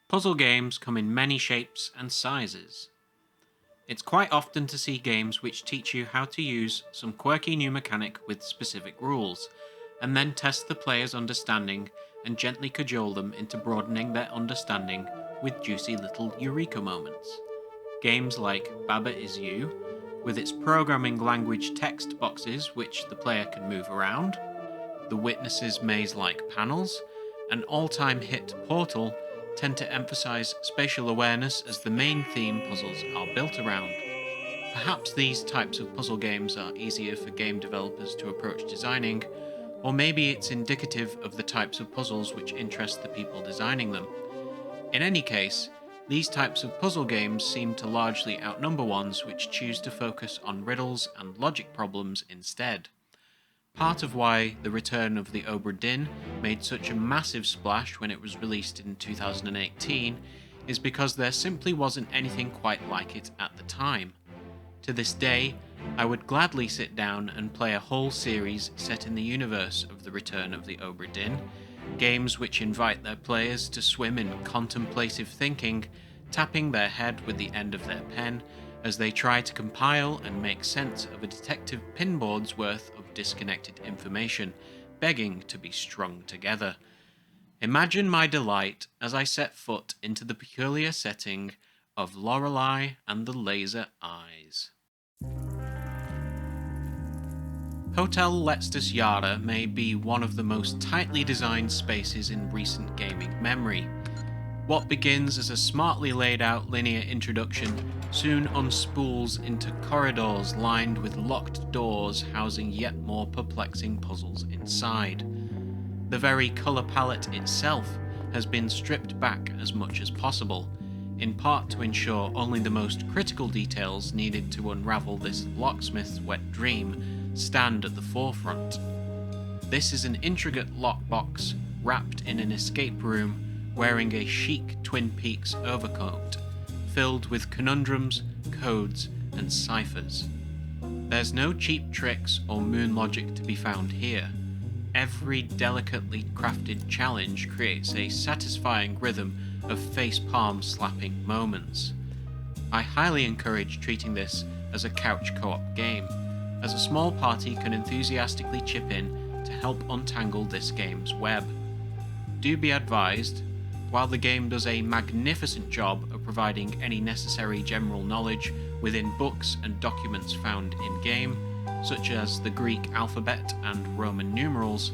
Puzzle games come in many shapes and sizes. It's quite often to see games which teach you how to use some quirky new mechanic with specific rules, and then test the player's understanding and gently cajole them into broadening their understanding with juicy little eureka moments. Games like Baba Is You, with its programming language text boxes which the player can move around, the Witnesses maze-like panels, and all-time hit Portal tend to emphasize spatial awareness as the main theme puzzles are built around. Perhaps these types of puzzle games are easier for game developers to approach designing, or maybe it's indicative of the types of puzzles which interest the people designing them. In any case, these types of puzzle games seem to largely outnumber ones which choose to focus on riddles and logic problems instead. Part of why The Return of the Obra Dinn made such a massive splash when it was released in 2018 is because there simply wasn't anything quite like it at the time. To this day, I would gladly sit down and play a whole series set in the universe of The Return of the Obra Dinn, games which invite their players to swim in contemplative thinking, tapping their head with the end of their pen as they try to compile and make sense of a detective pinboard's worth of disconnected information, begging to be strung together. Imagine my delight as I set foot into the peculiar setting of Lorelei and the Laser Eyes. Hotel Letstus Yara may be one of the most tightly designed spaces in recent gaming memory. What begins as a smartly laid out linear introduction soon unspools into corridors lined with locked doors housing yet more perplexing puzzles inside. The very colour palette itself has been stripped back as much as possible, in part to ensure only the most critical details needed to unravel this locksmith's wet dream stand at the forefront. This is an intricate lockbox wrapped in an escape room wearing a chic Twin Peaks overcoat, filled with conundrums, codes, and ciphers. There's no cheap tricks or moon logic to be found here. Every delicately crafted challenge creates a satisfying rhythm of face-palm slapping moments. I highly encourage treating this as a couch co-op game, as a small party can enthusiastically chip in to help untangle this game's web. Do be advised, while the game does a magnificent job of providing any necessary general knowledge within books and documents found in-game, such as the Greek alphabet and Roman numerals,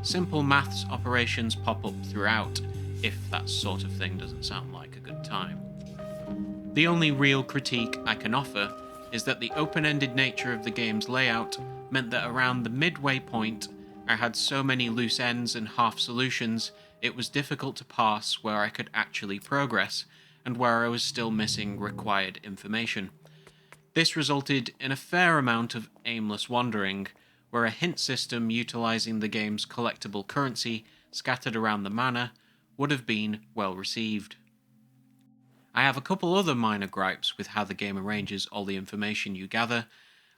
simple maths operations pop up throughout, if that sort of thing doesn't sound like a good time. The only real critique I can offer is that the open-ended nature of the game's layout meant that around the midway point, I had so many loose ends and half solutions it was difficult to parse where I could actually progress, and where I was still missing required information. This resulted in a fair amount of aimless wandering, where a hint system utilizing the game's collectible currency scattered around the manor would have been well received. I have a couple other minor gripes with how the game arranges all the information you gather,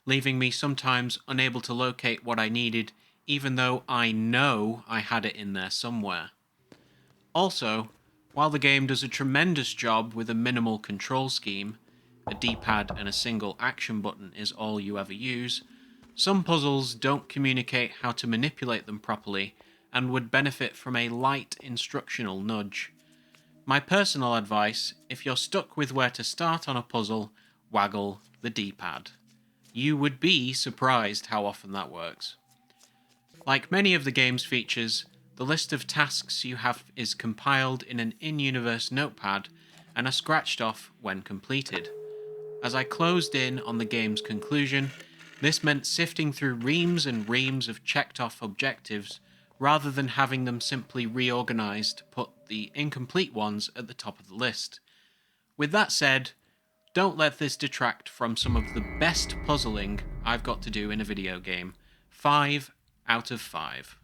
leaving me sometimes unable to locate what I needed, even though I know I had it in there somewhere. Also, while the game does a tremendous job with a minimal control scheme, a D-pad and a single action button is all you ever use, some puzzles don't communicate how to manipulate them properly and would benefit from a light instructional nudge. My personal advice, if you're stuck with where to start on a puzzle, waggle the D-pad. You would be surprised how often that works. Like many of the game's features, the list of tasks you have is compiled in an in-universe notepad and are scratched off when completed. As I closed in on the game's conclusion, this meant sifting through reams and reams of checked-off objectives rather than having them simply reorganized to put the incomplete ones at the top of the list. With that said, don't let this detract from some of the best puzzling I've got to do in a video game. 5 out of 5.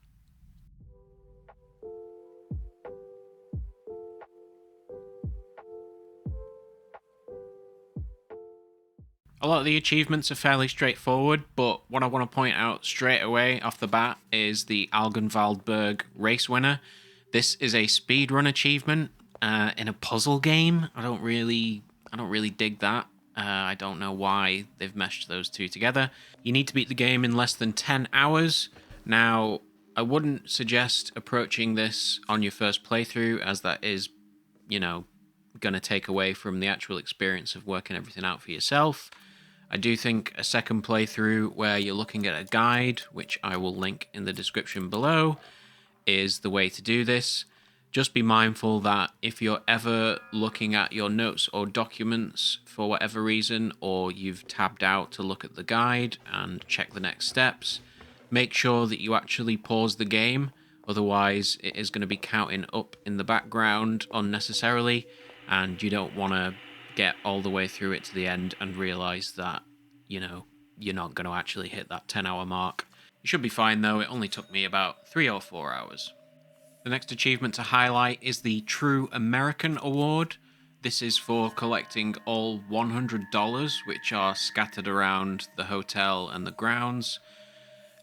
A lot of the achievements are fairly straightforward, but what I want to point out straight away off the bat is the Augenwaldburg race winner. This is a speedrun achievement. In a puzzle game, I don't really dig that. I don't know why they've meshed those two together. You need to beat the game in less than 10 hours. Now, I wouldn't suggest approaching this on your first playthrough, as that is, going to take away from the actual experience of working everything out for yourself. I do think a second playthrough where you're looking at a guide, which I will link in the description below, is the way to do this. Just be mindful that if you're ever looking at your notes or documents for whatever reason, or you've tabbed out to look at the guide and check the next steps, make sure that you actually pause the game. Otherwise, it is going to be counting up in the background unnecessarily, and you don't want to get all the way through it to the end and realize that, you're not going to actually hit that 10-hour mark. You should be fine though, it only took me about 3 or 4 hours. The next achievement to highlight is the True American Award. This is for collecting all $100 which are scattered around the hotel and the grounds.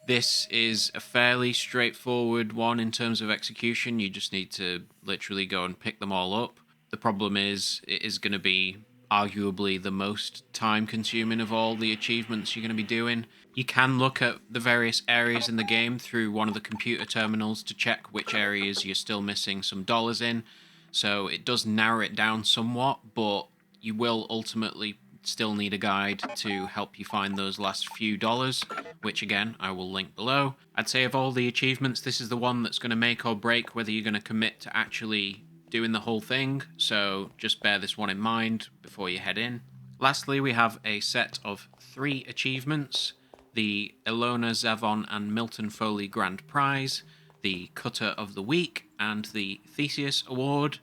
This is a fairly straightforward one in terms of execution. You just need to literally go and pick them all up. The problem is, it is going to be arguably the most time consuming of all the achievements you're going to be doing. You can look at the various areas in the game through one of the computer terminals to check which areas you're still missing some dollars in. So it does narrow it down somewhat, but you will ultimately still need a guide to help you find those last few dollars, which again, I will link below. I'd say of all the achievements, this is the one that's going to make or break whether you're going to commit to actually doing the whole thing, so just bear this one in mind before you head in. Lastly, we have a set of 3 achievements: the Ilona, Zevon and Milton Foley Grand Prize, the Cutter of the Week, and the Theseus Award.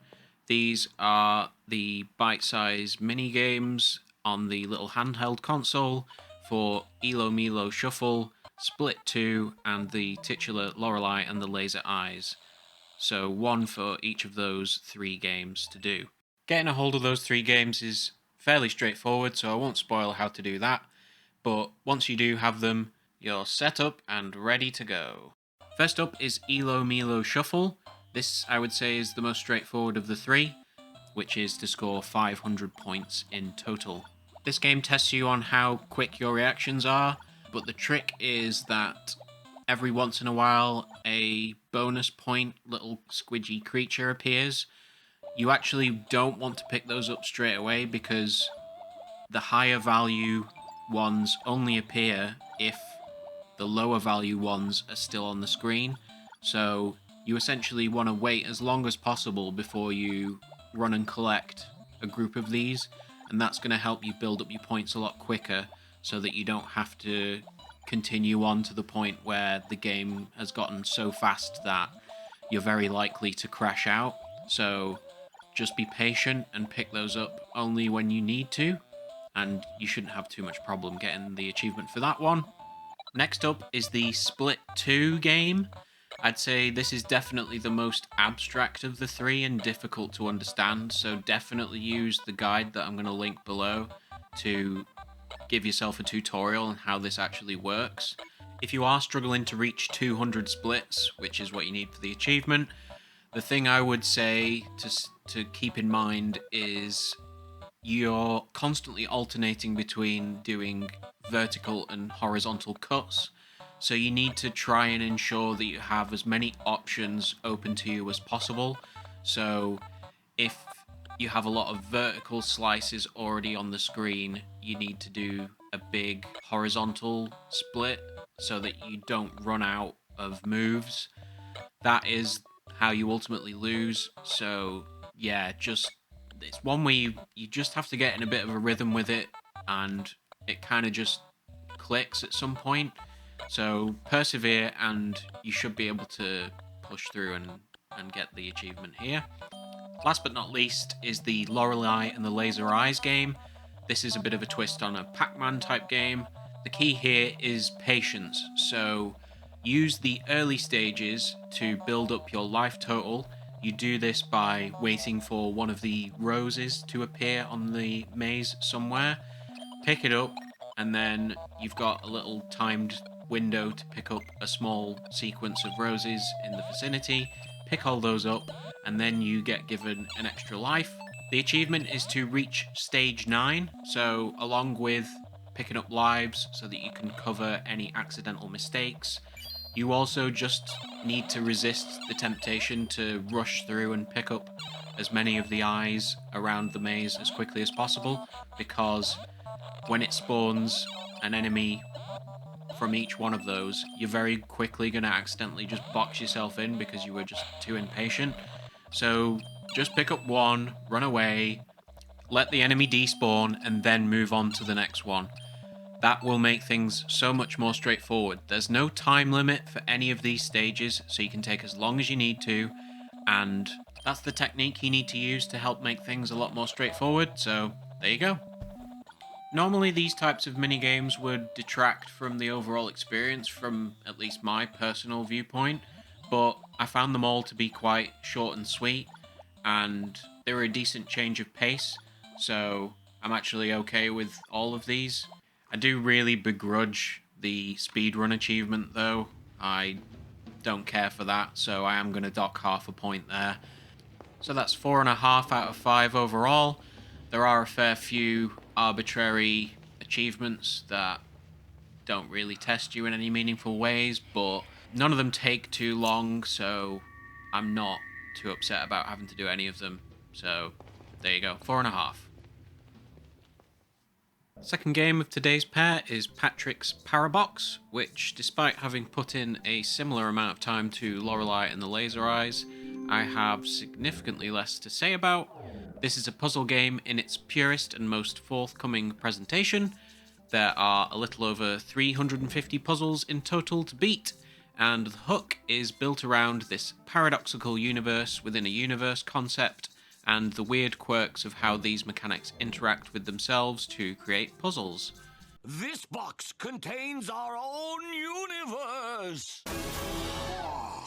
These are the Byte Seyes minigames on the little handheld console for Elo Milo Shuffle, Split 2, and the titular Lorelei and the Laser Eyes. So 1 for each of those 3 games to do. Getting a hold of those 3 games is fairly straightforward, so I won't spoil how to do that. But once you do have them, you're set up and ready to go. First up is Elo Milo Shuffle. This, I would say, is the most straightforward of the 3, which is to score 500 points in total. This game tests you on how quick your reactions are, but the trick is that every once in a while, a bonus point little squidgy creature appears. You actually don't want to pick those up straight away because the higher value ones only appear if the lower value ones are still on the screen. So you essentially want to wait as long as possible before you run and collect a group of these, and that's going to help you build up your points a lot quicker so that you don't have to continue on to the point where the game has gotten so fast that you're very likely to crash out. So just be patient and pick those up only when you need to, and you shouldn't have too much problem getting the achievement for that one. Next up is the Split 2 game. I'd say this is definitely the most abstract of the 3 and difficult to understand, so definitely use the guide that I'm going to link below to give yourself a tutorial on how this actually works. If you are struggling to reach 200 splits, which is what you need for the achievement, the thing I would say to keep in mind is you're constantly alternating between doing vertical and horizontal cuts. So you need to try and ensure that you have as many options open to you as possible. So if you have a lot of vertical slices already on the screen, you need to do a big horizontal split so that you don't run out of moves. That is how you ultimately lose. So yeah, it's one where you just have to get in a bit of a rhythm with it, and it kind of just clicks at some point. So persevere and you should be able to push through and get the achievement here. Last but not least is the Lorelei and the Laser Eyes game. This is a bit of a twist on a Pac-Man type game. The key here is patience, so use the early stages to build up your life total. You do this by waiting for one of the roses to appear on the maze somewhere. Pick it up, and then you've got a little timed window to pick up a small sequence of roses in the vicinity. Pick all those up, and then you get given an extra life. The achievement is to reach stage 9, so along with picking up lives so that you can cover any accidental mistakes, you also just need to resist the temptation to rush through and pick up as many of the eyes around the maze as quickly as possible, because when it spawns an enemy from each one of those, you're very quickly going to accidentally just box yourself in because you were just too impatient. So just pick up one, run away, let the enemy despawn, and then move on to the next one. That will make things so much more straightforward. There's no time limit for any of these stages, so you can take as long as you need to, and that's the technique you need to use to help make things a lot more straightforward, so there you go. Normally these types of minigames would detract from the overall experience from at least my personal viewpoint, but I found them all to be quite short and sweet, and they were a decent change of pace, so I'm actually okay with all of these. I do really begrudge the speedrun achievement though. I don't care for that, so I am going to dock half a point there. So that's 4.5 out of 5 overall. There are a fair few arbitrary achievements that don't really test you in any meaningful ways, but none of them take too long, so I'm not too upset about having to do any of them. So there you go, 4.5. Second game of today's pair is Patrick's Parabox, which, despite having put in a similar amount of time to Lorelei and the Laser Eyes, I have significantly less to say about. This is a puzzle game in its purest and most forthcoming presentation. There are a little over 350 puzzles in total to beat, and the hook is built around this paradoxical universe within a universe concept, and the weird quirks of how these mechanics interact with themselves to create puzzles. This box contains our own universe!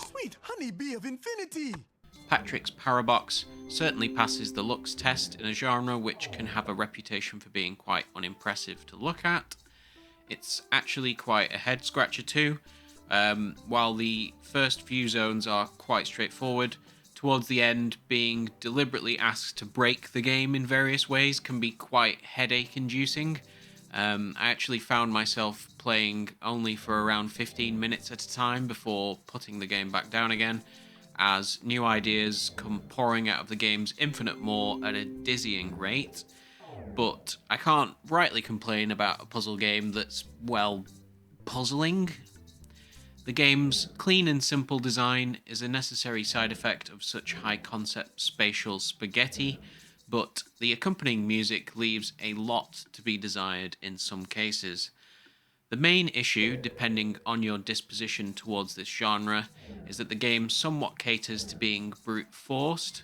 Sweet honeybee of infinity! Patrick's Parabox certainly passes the looks test in a genre which can have a reputation for being quite unimpressive to look at. It's actually quite a head scratcher too. While the first few zones are quite straightforward, towards the end, being deliberately asked to break the game in various ways can be quite headache-inducing. I actually found myself playing only for around 15 minutes at a time before putting the game back down again, as new ideas come pouring out of the game's infinite maw at a dizzying rate. But I can't rightly complain about a puzzle game that's, well, puzzling. The game's clean and simple design is a necessary side effect of such high-concept spatial spaghetti, but the accompanying music leaves a lot to be desired in some cases. The main issue, depending on your disposition towards this genre, is that the game somewhat caters to being brute-forced.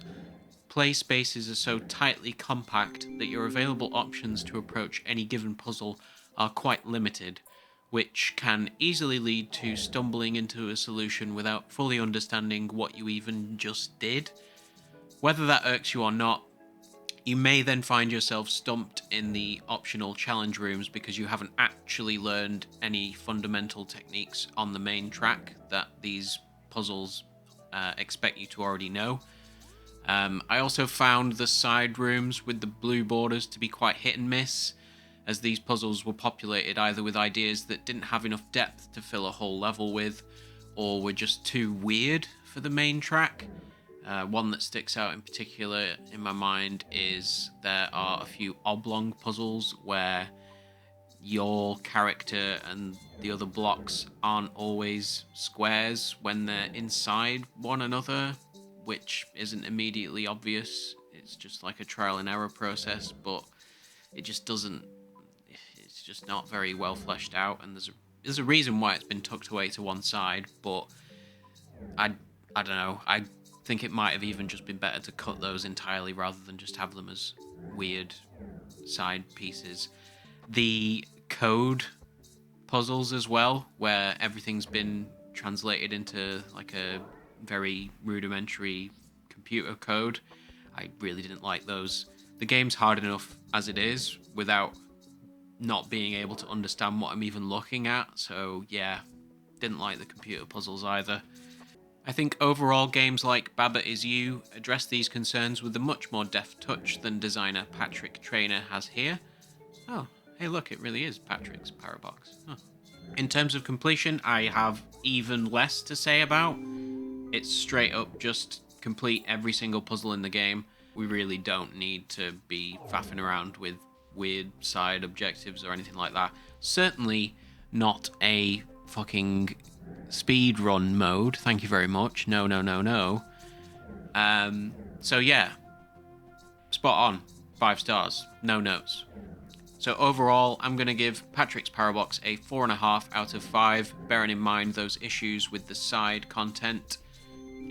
Play spaces are so tightly compact that your available options to approach any given puzzle are quite limited, which can easily lead to stumbling into a solution without fully understanding what you even just did. Whether that irks you or not, you may then find yourself stumped in the optional challenge rooms because you haven't actually learned any fundamental techniques on the main track that these puzzles expect you to already know. I also found the side rooms with the blue borders to be quite hit and miss, as these puzzles were populated either with ideas that didn't have enough depth to fill a whole level with, or were just too weird for the main track. One that sticks out in particular in my mind is there are a few oblong puzzles where your character and the other blocks aren't always squares when they're inside one another, which isn't immediately obvious. It's just like a trial and error process, but it just doesn't, it's just not very well fleshed out, and there's a reason why it's been tucked away to one side, but I don't know, I think it might have even just been better to cut those entirely rather than just have them as weird side pieces. The code puzzles as well, where everything's been translated into like a very rudimentary computer code, I really didn't like those. The game's hard enough as it is without not being able to understand what I'm even looking at, so yeah, didn't like the computer puzzles either. I think overall games like Baba Is You address these concerns with a much more deft touch than designer Patrick Traynor has here. Oh, hey look, it really is Patrick's Parabox. Huh. In terms of completion, I have even less to say about. It's straight up just complete every single puzzle in the game. We really don't need to be faffing around with weird side objectives or anything like that. Certainly not a fucking speedrun mode. Thank you very much. No, no, no, no. So yeah, spot on. 5 stars. No notes. So overall, I'm going to give Patrick's Parabox a 4.5 out of 5, bearing in mind those issues with the side content.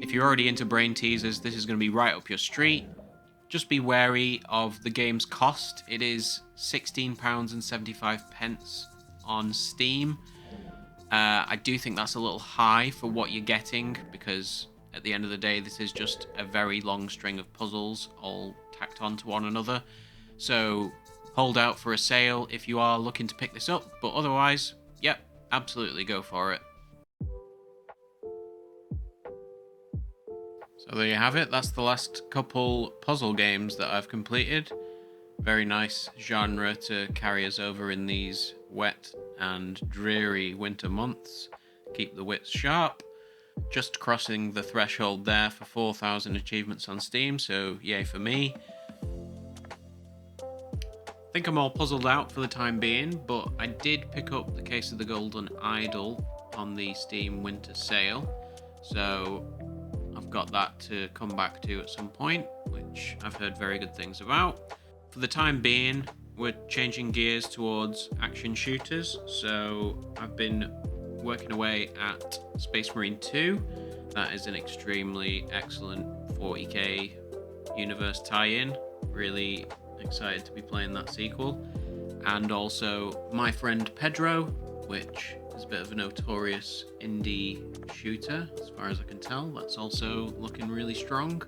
If you're already into brain teasers, this is going to be right up your street. Just be wary of the game's cost. It is £16.75 on Steam. I do think that's a little high for what you're getting, because at the end of the day, this is just a very long string of puzzles all tacked onto one another. So hold out for a sale if you are looking to pick this up, but otherwise, yep, absolutely go for it. So there you have it. That's the last couple puzzle games that I've completed. Very nice genre to carry us over in these wet and dreary winter months. Keep the wits sharp. Just crossing the threshold there for 4,000 achievements on Steam, so yay for me. I think I'm all puzzled out for the time being, but I did pick up the Case of the Golden Idol on the Steam winter sale, so I've got that to come back to at some point, which I've heard very good things about. For the time being, we're changing gears towards action shooters, so I've been working away at Space Marine 2. That is an extremely excellent 40k universe tie-in. Really excited to be playing that sequel. And also My Friend Pedro, which is a bit of a notorious indie shooter, as far as I can tell. That's also looking really strong.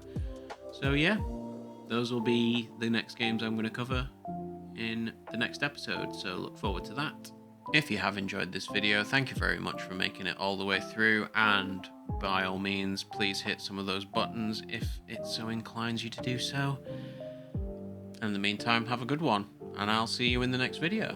So yeah, those will be the next games I'm going to cover in the next episode, so look forward to that. If you have enjoyed this video, thank you very much for making it all the way through, and by all means, please hit some of those buttons if it so inclines you to do so. In the meantime, have a good one, and I'll see you in the next video.